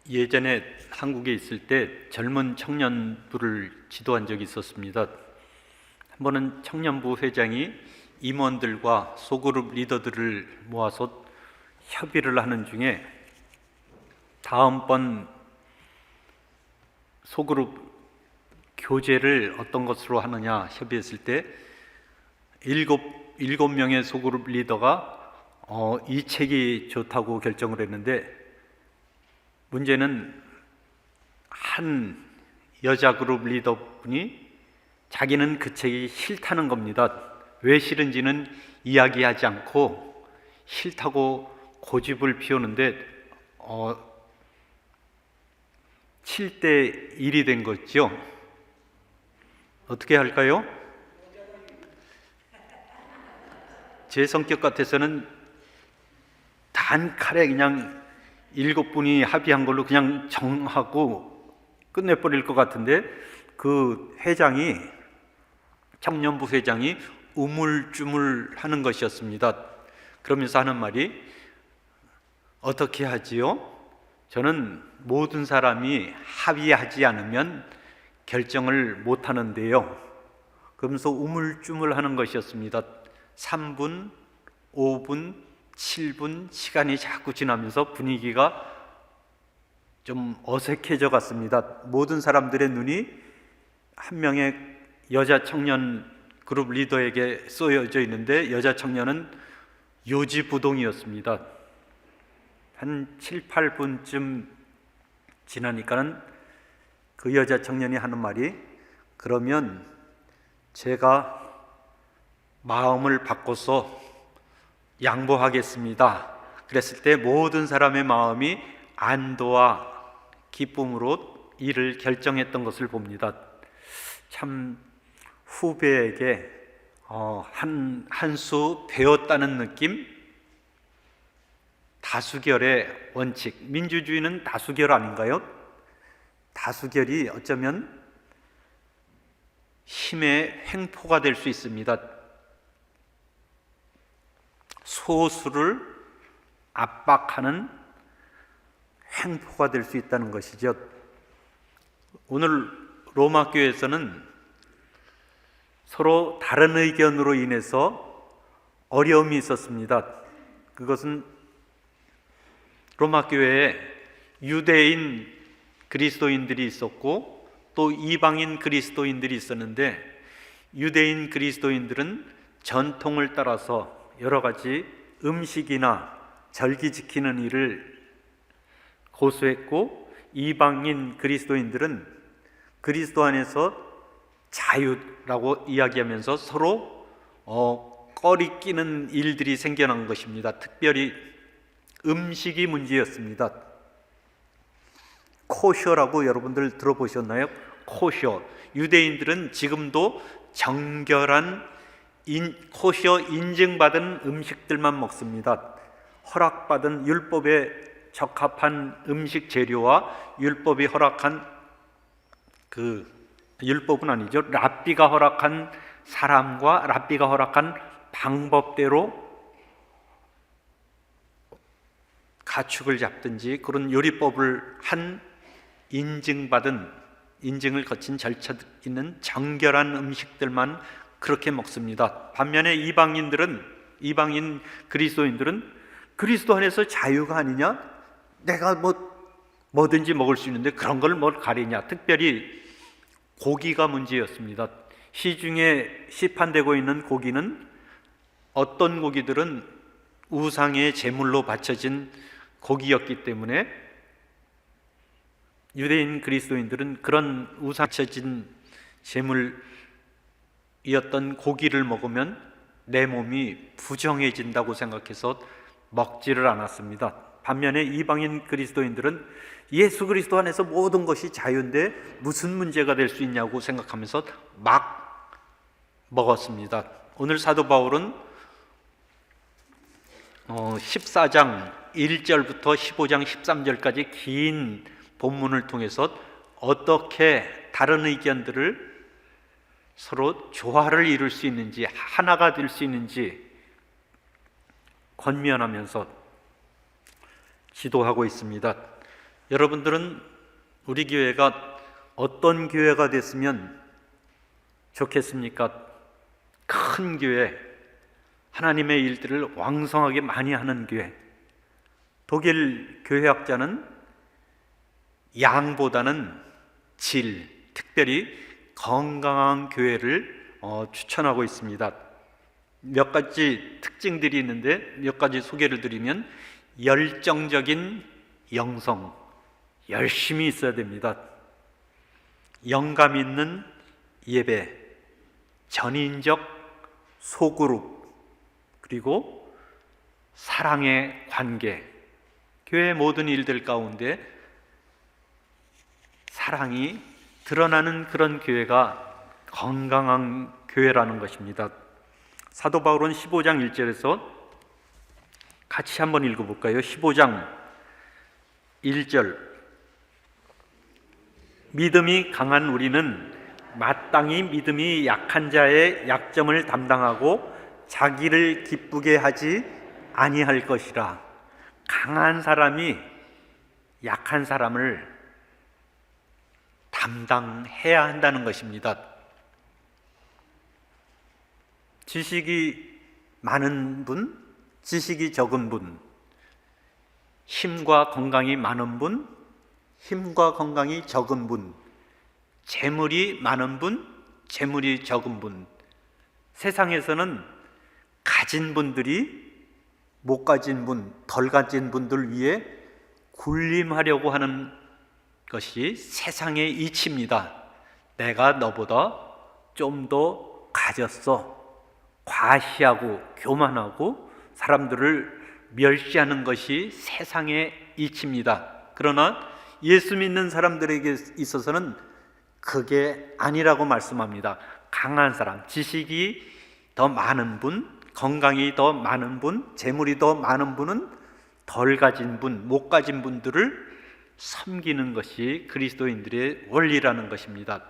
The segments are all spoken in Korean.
예전에 한국에 있을 때 젊은 청년부를 지도한 적이 있었습니다. 한 번은 청년부 회장이 임원들과 소그룹 리더들을 모아서 협의를 하는 중에 다음번 소그룹 교제를 어떤 것으로 하느냐 협의했을 때 일곱 명의 소그룹 리더가 이 책이 좋다고 결정을 했는데, 문제는 한 여자 그룹 리더분이 자기는 그 책이 싫다는 겁니다. 왜 싫은지는 이야기하지 않고 싫다고 고집을 피우는데 7대 1이 된 거죠. 어떻게 할까요? 제 성격 같아서는 단칼에 그냥 7분이 합의한 걸로 그냥 정하고 끝내버릴 것 같은데, 그 회장이, 청년부 회장이 우물쭈물 하는 것이었습니다. 그러면서 하는 말이, 어떻게 하지요? 저는 모든 사람이 합의하지 않으면 결정을 못 하는데요. 그러면서 우물쭈물 하는 것이었습니다. 3분, 5분, 7분 시간이 자꾸 지나면서 분위기가 좀 어색해져 갔습니다. 모든 사람들의 눈이 한 명의 여자 청년 그룹 리더에게 쏘여져 있는데, 여자 청년은 요지부동이었습니다. 한 7, 8분쯤 지나니까는 그 여자 청년이 하는 말이, 그러면 제가 마음을 바꿔서 양보하겠습니다. 그랬을 때 모든 사람의 마음이 안도와 기쁨으로 이를 결정했던 것을 봅니다. 참 후배에게 한 수 배웠다는 느낌? 다수결의 원칙, 민주주의는 다수결 아닌가요? 다수결이 어쩌면 힘의 횡포가 될 수 있습니다. 소수를 압박하는 횡포가 될 수 있다는 것이죠. 오늘 로마 교회에서는 서로 다른 의견으로 인해서 어려움이 있었습니다. 그것은 로마 교회에 유대인 그리스도인들이 있었고 또 이방인 그리스도인들이 있었는데, 유대인 그리스도인들은 전통을 따라서 여러 가지 음식이나 절기 지키는 일을 고수했고, 이방인 그리스도인들은 그리스도 안에서 자유라고 이야기하면서 서로 꺼리 끼는 일들이 생겨난 것입니다. 특별히 음식이 문제였습니다. 코셔라고 여러분들 들어보셨나요? 코셔. 유대인들은 지금도 정결한 코셔 인증받은 음식들만 먹습니다. 허락받은 율법에 적합한 음식 재료와 율법이 허락한, 율법은 아니죠, 랍비가 허락한 사람과 랍비가 허락한 방법대로 가축을 잡든지 그런 요리법을 한 인증을 거친 절차 있는 정결한 음식들만 그렇게 먹습니다. 반면에 이방인 그리스도인들은 그리스도 안에서 자유가 아니냐? 내가 뭐든지 먹을 수 있는데 그런 걸 뭘 가리냐? 특별히 고기가 문제였습니다. 시중에 시판되고 있는 고기는, 어떤 고기들은 우상의 제물로 바쳐진 고기였기 때문에 유대인 그리스도인들은 그런 우상 바쳐진 제물이었던 고기를 먹으면 내 몸이 부정해진다고 생각해서 먹지를 않았습니다. 반면에 이방인 그리스도인들은 예수 그리스도 안에서 모든 것이 자유인데 무슨 문제가 될 수 있냐고 생각하면서 막 먹었습니다. 오늘 사도 바울은 14장 1절부터 15장 13절까지 긴 본문을 통해서 어떻게 다른 의견들을 서로 조화를 이룰 수 있는지, 하나가 될 수 있는지 권면하면서 지도하고 있습니다. 여러분들은 우리 교회가 어떤 교회가 됐으면 좋겠습니까? 큰 교회, 하나님의 일들을 왕성하게 많이 하는 교회. 독일 교회학자는 양보다는 질, 특별히 건강한 교회를 추천하고 있습니다. 몇 가지 특징들이 있는데 몇 가지 소개를 드리면, 열정적인 영성, 열심히 있어야 됩니다. 영감 있는 예배, 전인적 소그룹, 그리고 사랑의 관계. 교회의 모든 일들 가운데 사랑이 드러나는 그런 교회가 건강한 교회라는 것입니다. 사도 바울은 15장 1절에서 같이 한번 읽어볼까요? 15장 1절. 믿음이 강한 우리는 마땅히 믿음이 약한 자의 약점을 담당하고 자기를 기쁘게 하지 아니할 것이라. 강한 사람이 약한 사람을 담당해야 한다는 것입니다. 지식이 많은 분, 지식이 적은 분, 힘과 건강이 많은 분, 힘과 건강이 적은 분, 재물이 많은 분, 재물이 적은 분. 세상에서는 가진 분들이 못 가진 분, 덜 가진 분들 위해 군림하려고 하는 것이 세상의 이치입니다. 내가 너보다 좀 더 가졌어. 과시하고 교만하고 사람들을 멸시하는 것이 세상의 이치입니다. 그러나 예수 믿는 사람들에게 있어서는 그게 아니라고 말씀합니다. 강한 사람, 지식이 더 많은 분, 건강이 더 많은 분, 재물이 더 많은 분은 덜 가진 분, 못 가진 분들을 섬기는 것이 그리스도인들의 원리라는 것입니다.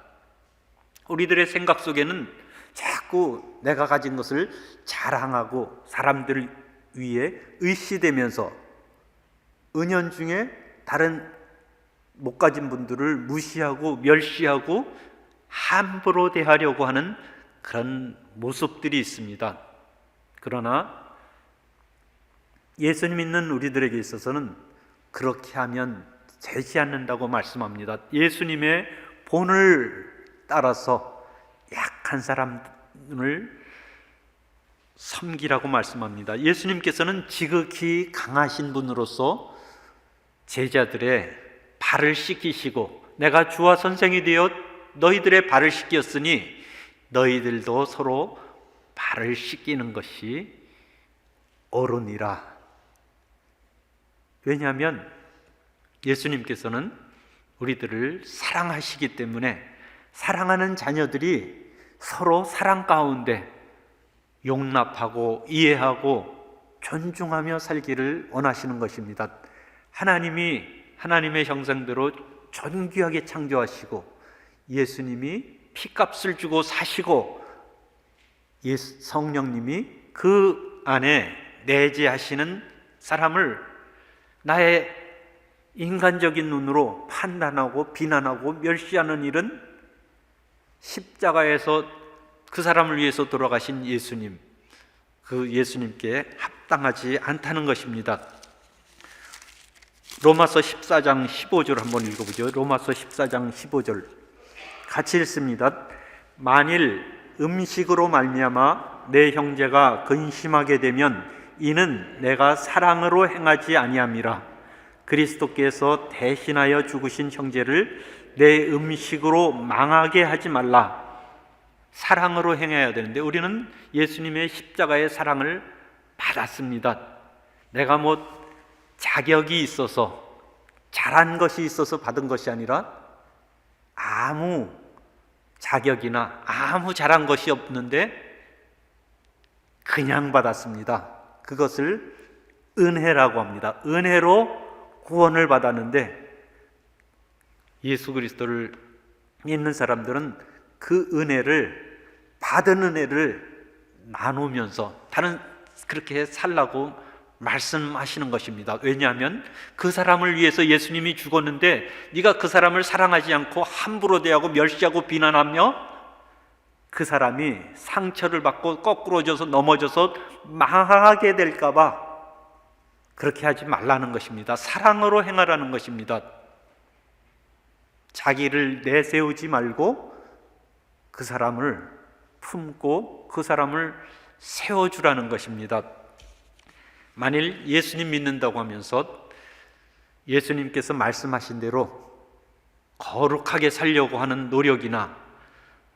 우리들의 생각 속에는 자꾸 내가 가진 것을 자랑하고 사람들 위에 의시되면서 은연중에 다른 못 가진 분들을 무시하고 멸시하고 함부로 대하려고 하는 그런 모습들이 있습니다. 그러나 예수님 믿는 우리들에게 있어서는 그렇게 하면 되지 않는다고 말씀합니다. 예수님의 본을 따라서 약한 사람을 섬기라고 말씀합니다. 예수님께서는 지극히 강하신 분으로서 제자들의 발을 씻기시고, 내가 주와 선생이 되어 너희들의 발을 씻겼으니 너희들도 서로 발을 씻기는 것이 옳으니라. 왜냐하면 예수님께서는 우리들을 사랑하시기 때문에 사랑하는 자녀들이 서로 사랑 가운데 용납하고 이해하고 존중하며 살기를 원하시는 것입니다. 하나님이 하나님의 형상대로 존귀하게 창조하시고 예수님이 피값을 주고 사시고 성령님이 그 안에 내재하시는 사람을 나의 인간적인 눈으로 판단하고 비난하고 멸시하는 일은 십자가에서 그 사람을 위해서 돌아가신 예수님, 그 예수님께 합당하지 않다는 것입니다. 로마서 14장 15절 한번 읽어보죠. 로마서 14장 15절 같이 읽습니다. 만일 음식으로 말미암아 내 형제가 근심하게 되면 이는 내가 사랑으로 행하지 아니함이라. 그리스도께서 대신하여 죽으신 형제를 내 음식으로 망하게 하지 말라. 사랑으로 행해야 되는데 우리는 예수님의 십자가의 사랑을 받았습니다. 내가 자격이 있어서 잘한 것이 있어서 받은 것이 아니라 아무 자격이나 아무 잘한 것이 없는데 그냥 받았습니다. 그것을 은혜라고 합니다. 은혜로 구원을 받았는데 예수 그리스도를 믿는 사람들은 그 은혜를, 받은 은혜를 나누면서 다른 그렇게 살라고 말씀하시는 것입니다. 왜냐하면 그 사람을 위해서 예수님이 죽었는데 네가 그 사람을 사랑하지 않고 함부로 대하고 멸시하고 비난하며 그 사람이 상처를 받고 거꾸러져서 넘어져서 망하게 될까 봐 그렇게 하지 말라는 것입니다. 사랑으로 행하라는 것입니다. 자기를 내세우지 말고 그 사람을 품고 그 사람을 세워주라는 것입니다. 만일 예수님 믿는다고 하면서 예수님께서 말씀하신 대로 거룩하게 살려고 하는 노력이나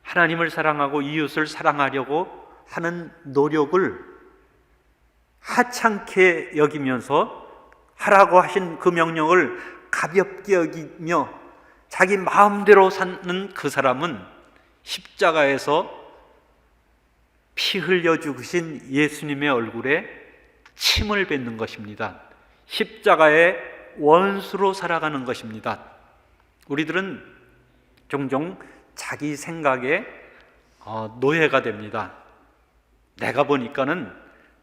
하나님을 사랑하고 이웃을 사랑하려고 하는 노력을 하찮게 여기면서 하라고 하신 그 명령을 가볍게 여기며 자기 마음대로 사는 그 사람은 십자가에서 피 흘려 죽으신 예수님의 얼굴에 침을 뱉는 것입니다. 십자가의 원수로 살아가는 것입니다. 우리들은 종종 자기 생각에 노예가 됩니다. 내가 보니까는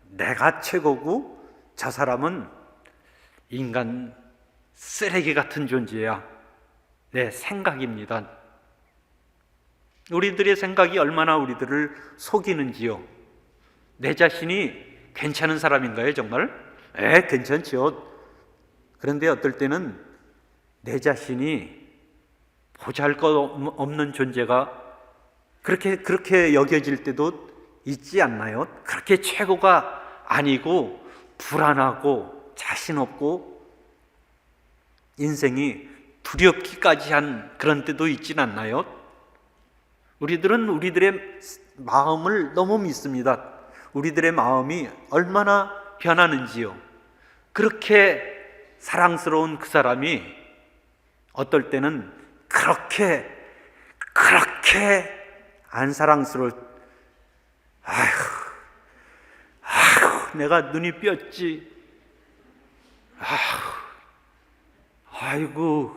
내가 최고고 저 사람은 인간 쓰레기 같은 존재야. 내 생각입니다. 우리들의 생각이 얼마나 우리들을 속이는지요. 내 자신이 괜찮은 사람인가요, 정말? 괜찮죠. 그런데 어떨 때는 내 자신이 보잘것없는 존재가 그렇게 여겨질 때도 있지 않나요? 그렇게 최고가 아니고 불안하고 자신 없고 인생이 두렵기까지 한 그런 때도 있진 않나요? 우리들은 우리들의 마음을 너무 믿습니다. 우리들의 마음이 얼마나 변하는지요. 그렇게 사랑스러운 그 사람이 어떨 때는 그렇게 안 사랑스러울. 아휴, 내가 눈이 뼈지. 아이고.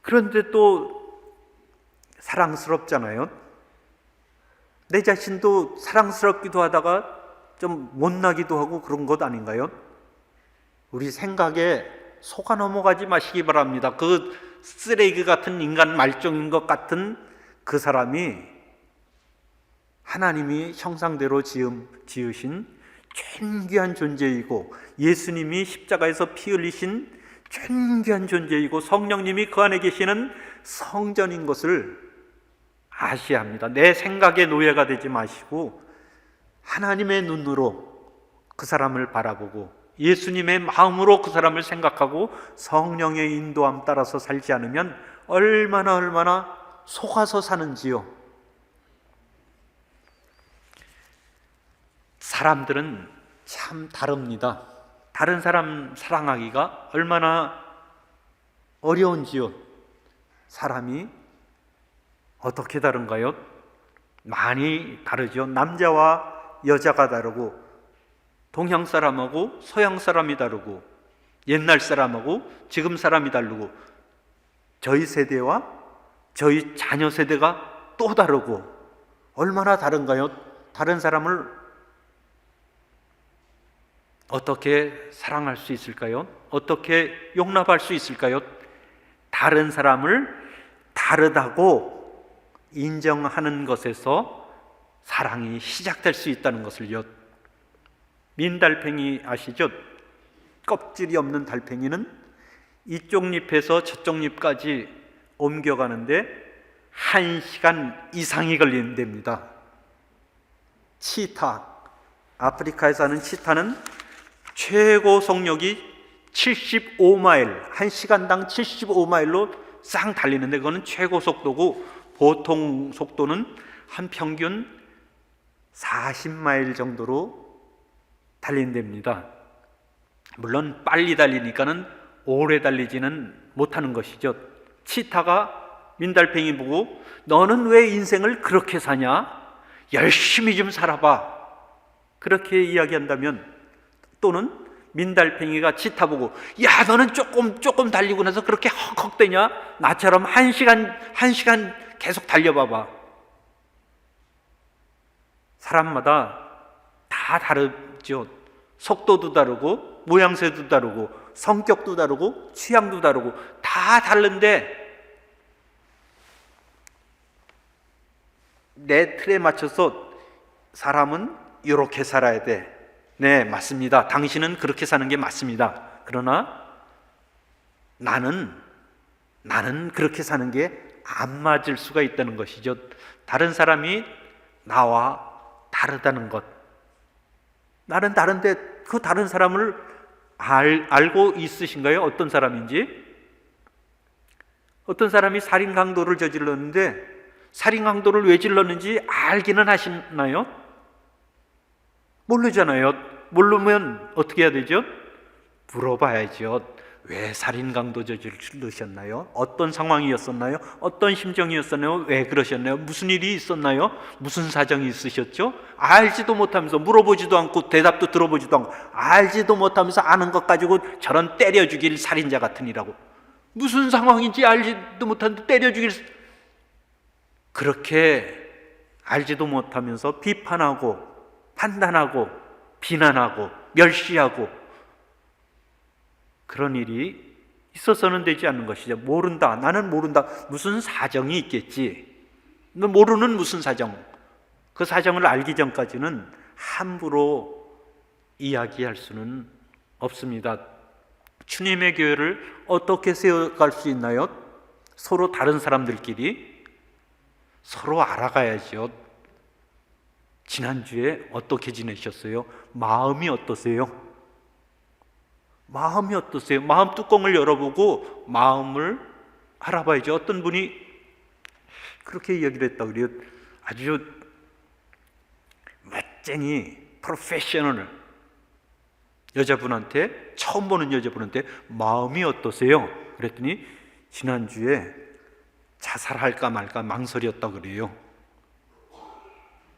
그런데 또 사랑스럽잖아요. 내 자신도 사랑스럽기도 하다가 좀 못나기도 하고 그런 것 아닌가요? 우리 생각에 속아 넘어가지 마시기 바랍니다. 그 쓰레기 같은 인간 말종인 것 같은 그 사람이 하나님이 형상대로 지으신 존귀한 존재이고 예수님이 십자가에서 피 흘리신 존귀한 존재이고 성령님이 그 안에 계시는 성전인 것을 아셔야 합니다. 내 생각의 노예가 되지 마시고 하나님의 눈으로 그 사람을 바라보고 예수님의 마음으로 그 사람을 생각하고 성령의 인도함 따라서 살지 않으면 얼마나 속아서 사는지요. 사람들은 참 다릅니다. 다른 사람 사랑하기가 얼마나 어려운지요. 사람이 어떻게 다른가요? 많이 다르죠. 남자와 여자가 다르고 동양 사람하고 서양 사람이 다르고 옛날 사람하고 지금 사람이 다르고 저희 세대와 저희 자녀 세대가 또 다르고 얼마나 다른가요? 다른 사람을 어떻게 사랑할 수 있을까요? 어떻게 용납할 수 있을까요? 다른 사람을 다르다고 인정하는 것에서 사랑이 시작될 수 있다는 것을요. 민달팽이 아시죠? 껍질이 없는 달팽이는 이쪽 잎에서 저쪽 잎까지 옮겨가는데 1시간 이상이 걸린답니다. 치타, 아프리카에 사는 치타는 최고 속력이 75마일, 1시간당 75마일로 쌍 달리는데 그거는 최고 속도고 보통 속도는 한 평균 40마일 정도로 달린답니다. 물론 빨리 달리니까는 오래 달리지는 못하는 것이죠. 치타가 민달팽이 보고 너는 왜 인생을 그렇게 사냐? 열심히 좀 살아봐. 그렇게 이야기한다면, 또는 민달팽이가 치타 보고 야 너는 조금 달리고 나서 그렇게 헉헉대냐? 나처럼 한 시간 계속 달려봐봐. 사람마다 다 다르죠. 속도도 다르고 모양새도 다르고 성격도 다르고 취향도 다르고 다 다른데 내 틀에 맞춰서 사람은 이렇게 살아야 돼. 네, 맞습니다. 당신은 그렇게 사는 게 맞습니다. 그러나 나는 그렇게 사는 게 안 맞을 수가 있다는 것이죠. 다른 사람이 나와 다르다는 것. 나는 다른데 그 다른 사람을 알고 있으신가요? 어떤 사람인지? 어떤 사람이 살인 강도를 저질렀는데 살인 강도를 왜 질렀는지 알기는 하시나요? 모르잖아요. 모르면 어떻게 해야 되죠? 물어봐야죠. 왜 살인 강도 저지르셨나요? 어떤 상황이었었나요? 어떤 심정이었었나요? 왜 그러셨나요? 무슨 일이 있었나요? 무슨 사정이 있으셨죠? 알지도 못하면서 물어보지도 않고 대답도 들어보지도 않고 알지도 못하면서 아는 것 가지고 저런 때려 죽일 살인자 같으니라고. 무슨 상황인지 알지도 못하는데 때려 죽일, 그렇게 알지도 못하면서 비판하고 판단하고 비난하고 멸시하고 그런 일이 있어서는 되지 않는 것이죠. 모른다. 나는 모른다. 무슨 사정이 있겠지. 모르는 무슨 사정. 그 사정을 알기 전까지는 함부로 이야기할 수는 없습니다. 주님의 교회를 어떻게 세워갈 수 있나요? 서로 다른 사람들끼리 서로 알아가야죠. 지난주에 어떻게 지내셨어요? 마음이 어떠세요? 마음이 어떠세요? 마음 뚜껑을 열어보고 마음을 알아봐야죠. 어떤 분이 그렇게 이야기를 했다고 그래요. 아주 멋쟁이 프로페셔널 여자분한테, 처음 보는 여자분한테 마음이 어떠세요? 그랬더니 지난주에 자살할까 말까 망설였다고 그래요.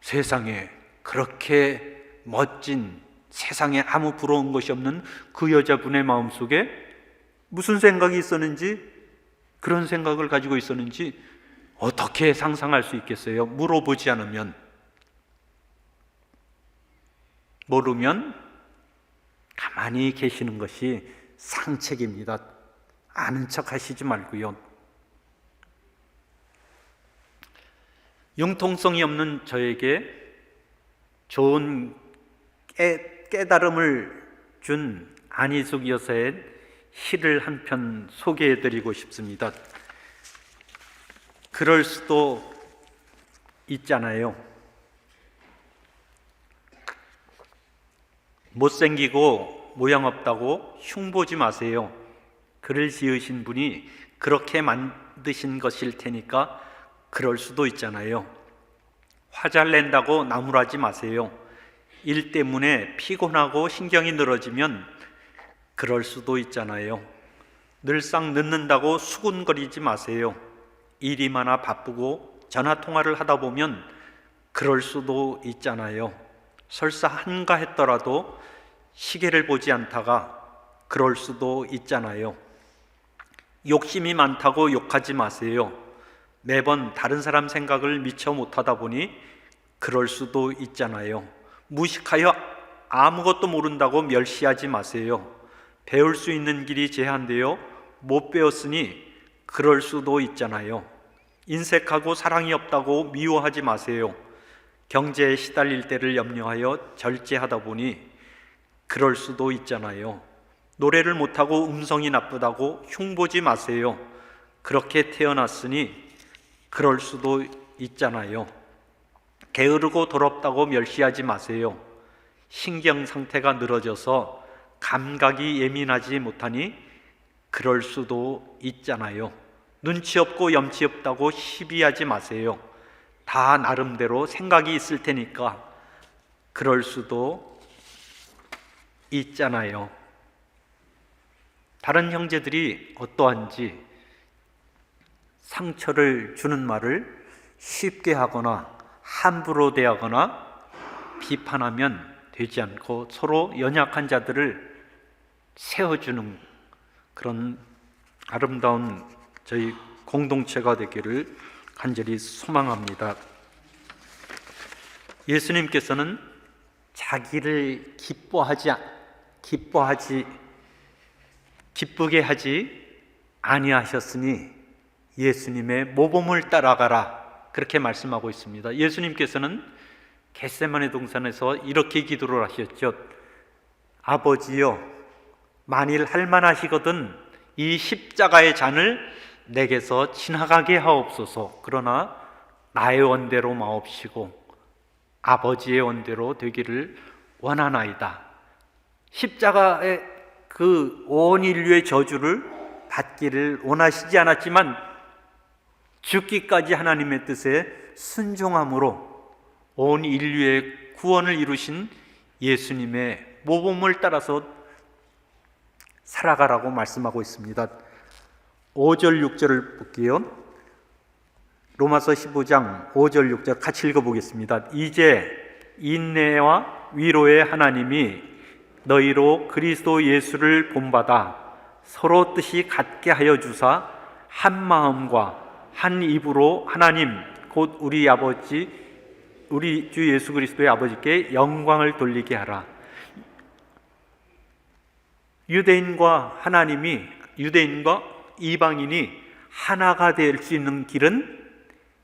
세상에 그렇게 멋진, 세상에 아무 부러운 것이 없는 그 여자분의 마음속에 무슨 생각이 있었는지, 그런 생각을 가지고 있었는지 어떻게 상상할 수 있겠어요? 물어보지 않으면. 모르면 가만히 계시는 것이 상책입니다. 아는 척 하시지 말고요. 융통성이 없는 저에게 좋은 깨달음을 준 안희숙 여사의 시를 한 편 소개해드리고 싶습니다. 그럴 수도 있잖아요. 못생기고 모양 없다고 흉보지 마세요. 글을 지으신 분이 그렇게 만드신 것일 테니까 그럴 수도 있잖아요. 화 잘 낸다고 나무라지 마세요. 일 때문에 피곤하고 신경이 늘어지면 그럴 수도 있잖아요. 늘상 늦는다고 수군거리지 마세요. 일이 많아 바쁘고 전화통화를 하다 보면 그럴 수도 있잖아요. 설사 한가했더라도 시계를 보지 않다가 그럴 수도 있잖아요. 욕심이 많다고 욕하지 마세요. 매번 다른 사람 생각을 미처 못하다 보니 그럴 수도 있잖아요. 무식하여 아무것도 모른다고 멸시하지 마세요. 배울 수 있는 길이 제한되어 못 배웠으니 그럴 수도 있잖아요. 인색하고 사랑이 없다고 미워하지 마세요. 경제에 시달릴 때를 염려하여 절제하다 보니 그럴 수도 있잖아요. 노래를 못하고 음성이 나쁘다고 흉보지 마세요. 그렇게 태어났으니 그럴 수도 있잖아요. 게으르고 더럽다고 멸시하지 마세요. 신경 상태가 늘어져서 감각이 예민하지 못하니 그럴 수도 있잖아요. 눈치 없고 염치 없다고 시비하지 마세요. 다 나름대로 생각이 있을 테니까 그럴 수도 있잖아요. 다른 형제들이 어떠한지 상처를 주는 말을 쉽게 하거나 함부로 대하거나 비판하면 되지 않고 서로 연약한 자들을 세워주는 그런 아름다운 저희 공동체가 되기를 간절히 소망합니다. 예수님께서는 자기를 기쁘게 하지 아니하셨으니 예수님의 모범을 따라가라, 그렇게 말씀하고 있습니다. 예수님께서는 겟세마네 동산에서 이렇게 기도를 하셨죠. 아버지여, 만일 할만하시거든 이 십자가의 잔을 내게서 지나가게 하옵소서. 그러나 나의 원대로 마옵시고 아버지의 원대로 되기를 원하나이다. 십자가의 그 온 인류의 저주를 받기를 원하시지 않았지만 죽기까지 하나님의 뜻에 순종함으로 온 인류의 구원을 이루신 예수님의 모범을 따라서 살아가라고 말씀하고 있습니다. 5절 6절을 볼게요. 로마서 15장 5절 6절 같이 읽어보겠습니다. 이제 인내와 위로의 하나님이 너희로 그리스도 예수를 본받아 서로 뜻이 같게 하여 주사 한 마음과 한 입으로 하나님 곧 우리 아버지 우리 주 예수 그리스도의 아버지께 영광을 돌리게 하라. 유대인과 이방인이 하나가 될 수 있는 길은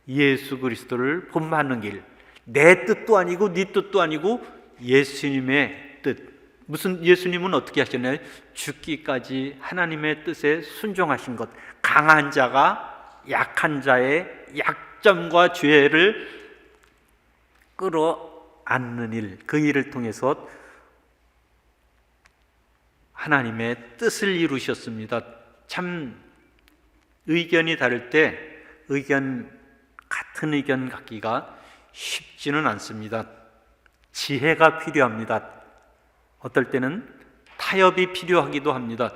예수 그리스도를 본받는 길. 내 뜻도 아니고 네 뜻도 아니고 예수님의 뜻. 무슨 예수님은 어떻게 하셨나요? 죽기까지 하나님의 뜻에 순종하신 것. 강한 자가 약한 자의 약점과 죄를 끌어안는 일, 그 일을 통해서 하나님의 뜻을 이루셨습니다. 참 의견이 다를 때 같은 의견 갖기가 쉽지는 않습니다. 지혜가 필요합니다. 어떨 때는 타협이 필요하기도 합니다.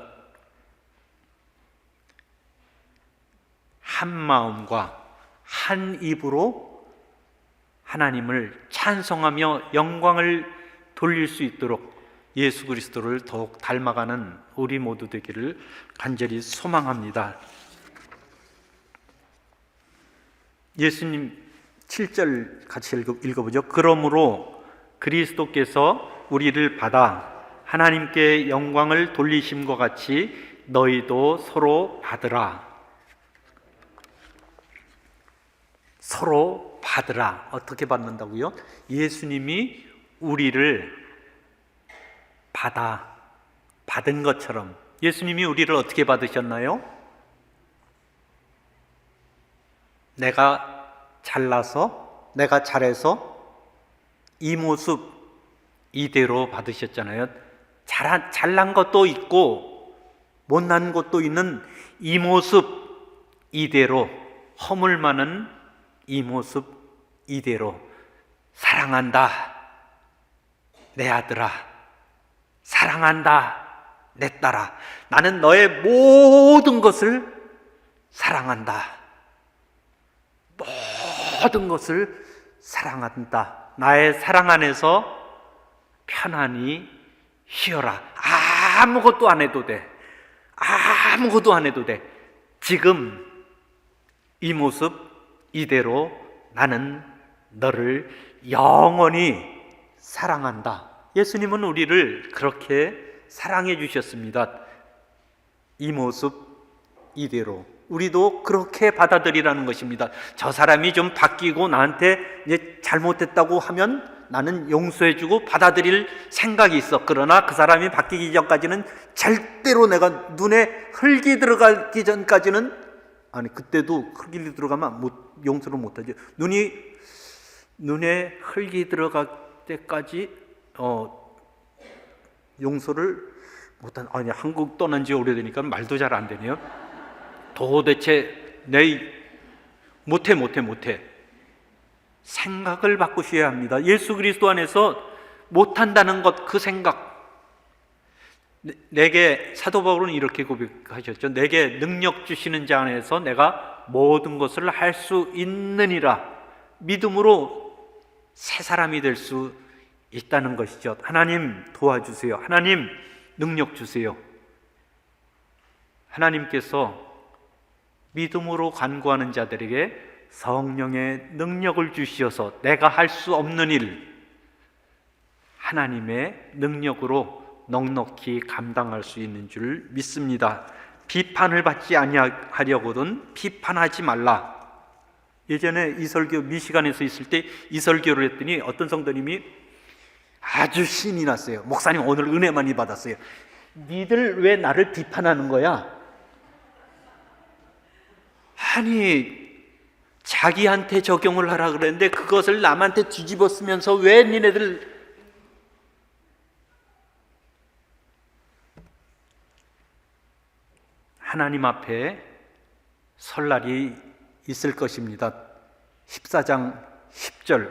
한 마음과 한 입으로 하나님을 찬송하며 영광을 돌릴 수 있도록 예수 그리스도를 더욱 닮아가는 우리 모두 되기를 간절히 소망합니다. 예수님 7절 같이 읽어보죠. 그러므로 그리스도께서 우리를 받아 하나님께 영광을 돌리심과 같이 너희도 서로 받으라. 서로 받으라. 어떻게 받는다고요? 예수님이 우리를 받은 것처럼. 예수님이 우리를 어떻게 받으셨나요? 내가 잘나서, 내가 잘해서 이 모습 이대로 받으셨잖아요. 잘난 것도 있고 못난 것도 있는 이 모습 이대로, 허물 많은 이 모습 이대로. 사랑한다 내 아들아, 사랑한다 내 딸아, 나는 너의 모든 것을 사랑한다. 모든 것을 사랑한다. 나의 사랑 안에서 편안히 쉬어라. 아무것도 안 해도 돼. 아무것도 안 해도 돼. 지금 이 모습 이대로 나는 너를 영원히 사랑한다. 예수님은 우리를 그렇게 사랑해 주셨습니다. 이 모습 이대로 우리도 그렇게 받아들이라는 것입니다. 저 사람이 좀 바뀌고 나한테 이제 잘못했다고 하면 나는 용서해주고 받아들일 생각이 있어. 그러나 그 사람이 바뀌기 전까지는 절대로 내가 눈에 흙이 들어가기 전까지는, 아니 그때도 흙이 들어가면 용서를 못하죠. 눈에 흙이 들어갈 때까지 용서를 못한. 아니 한국 떠난 지 오래되니까 말도 잘 안 되네요. 도대체 못해. 생각을 바꾸셔야 합니다. 예수 그리스도 안에서 못한다는 것, 그 생각. 내게 사도 바울은 이렇게 고백하셨죠. 내게 능력 주시는 자 안에서 내가 모든 것을 할 수 있느니라. 믿음으로 새 사람이 될 수 있다는 것이죠. 하나님 도와주세요. 하나님 능력 주세요. 하나님께서 믿음으로 간구하는 자들에게 성령의 능력을 주시어서 내가 할 수 없는 일 하나님의 능력으로 넉넉히 감당할 수 있는 줄 믿습니다. 비판을 받지 아니하려거든 비판하지 말라. 예전에 이설교 미시간에서 있을 때 이설교를 했더니 어떤 성도님이 아주 신이 났어요. 목사님 오늘 은혜 많이 받았어요. 니들 왜 나를 비판하는 거야? 아니 자기한테 적용을 하라 그랬는데 그것을 남한테 뒤집어 쓰면서 왜 니네들 하나님 앞에 설 날이 있을 것입니다. 14장 10절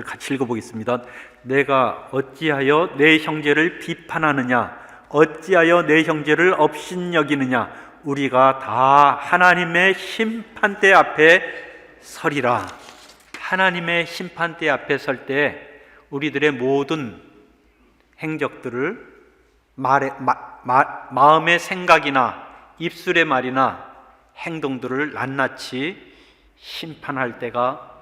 같이 읽어보겠습니다. 내가 어찌하여 내 형제를 비판하느냐? 어찌하여 내 형제를 업신여기느냐? 우리가 다 하나님의 심판대 앞에 서리라. 하나님의 심판대 앞에 설 때 우리들의 모든 행적들을 마음의 생각이나 입술의 말이나 행동들을 낱낱이 심판할 때가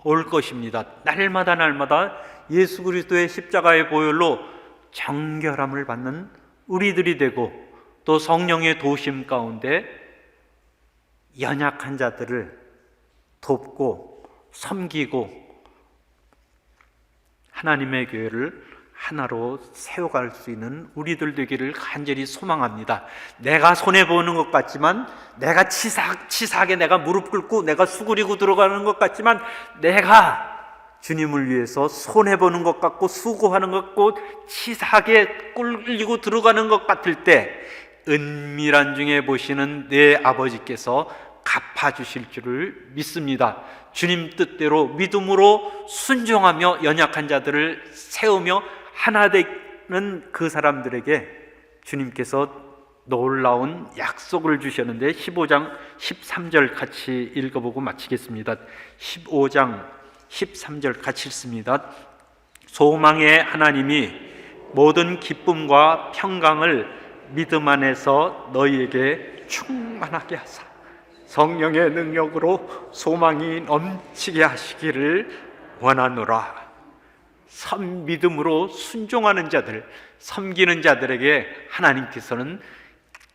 올 것입니다. 날마다 예수 그리스도의 십자가의 보혈로 정결함을 받는 우리들이 되고 또 성령의 도심 가운데 연약한 자들을 돕고 섬기고 하나님의 교회를 하나로 세워갈 수 있는 우리들 되기를 간절히 소망합니다. 내가 손해보는 것 같지만, 내가 치사하게 내가 무릎 꿇고 내가 수그리고 들어가는 것 같지만, 내가 주님을 위해서 손해보는 것 같고 수고하는 것 같고 치사하게 꿀리고 들어가는 것 같을 때 은밀한 중에 보시는 내 아버지께서 갚아주실 줄을 믿습니다. 주님 뜻대로 믿음으로 순종하며 연약한 자들을 세우며 하나 되는 그 사람들에게 주님께서 놀라운 약속을 주셨는데 15장 13절 같이 읽어보고 마치겠습니다. 15장 13절 같이 읽습니다. 소망의 하나님이 모든 기쁨과 평강을 믿음 안에서 너희에게 충만하게 하사 성령의 능력으로 소망이 넘치게 하시기를 원하노라. 믿음으로 순종하는 자들, 섬기는 자들에게 하나님께서는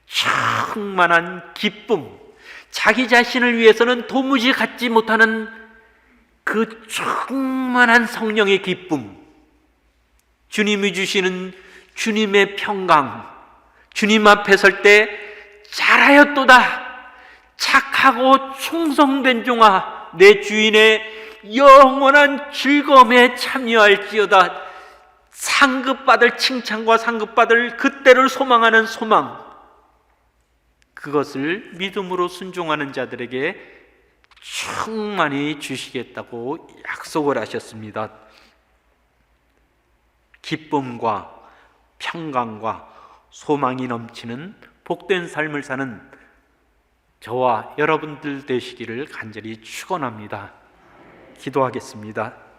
충만한 기쁨, 자기 자신을 위해서는 도무지 갖지 못하는 그 충만한 성령의 기쁨, 주님이 주시는 주님의 평강, 주님 앞에 설 때 잘하였도다, 착하고 충성된 종아, 내 주인의 영원한 즐거움에 참여할지어다. 상급받을 칭찬과 상급받을 그때를 소망하는 소망, 그것을 믿음으로 순종하는 자들에게 충만히 주시겠다고 약속을 하셨습니다. 기쁨과 평강과 소망이 넘치는 복된 삶을 사는 저와 여러분들 되시기를 간절히 축원합니다. 기도하겠습니다.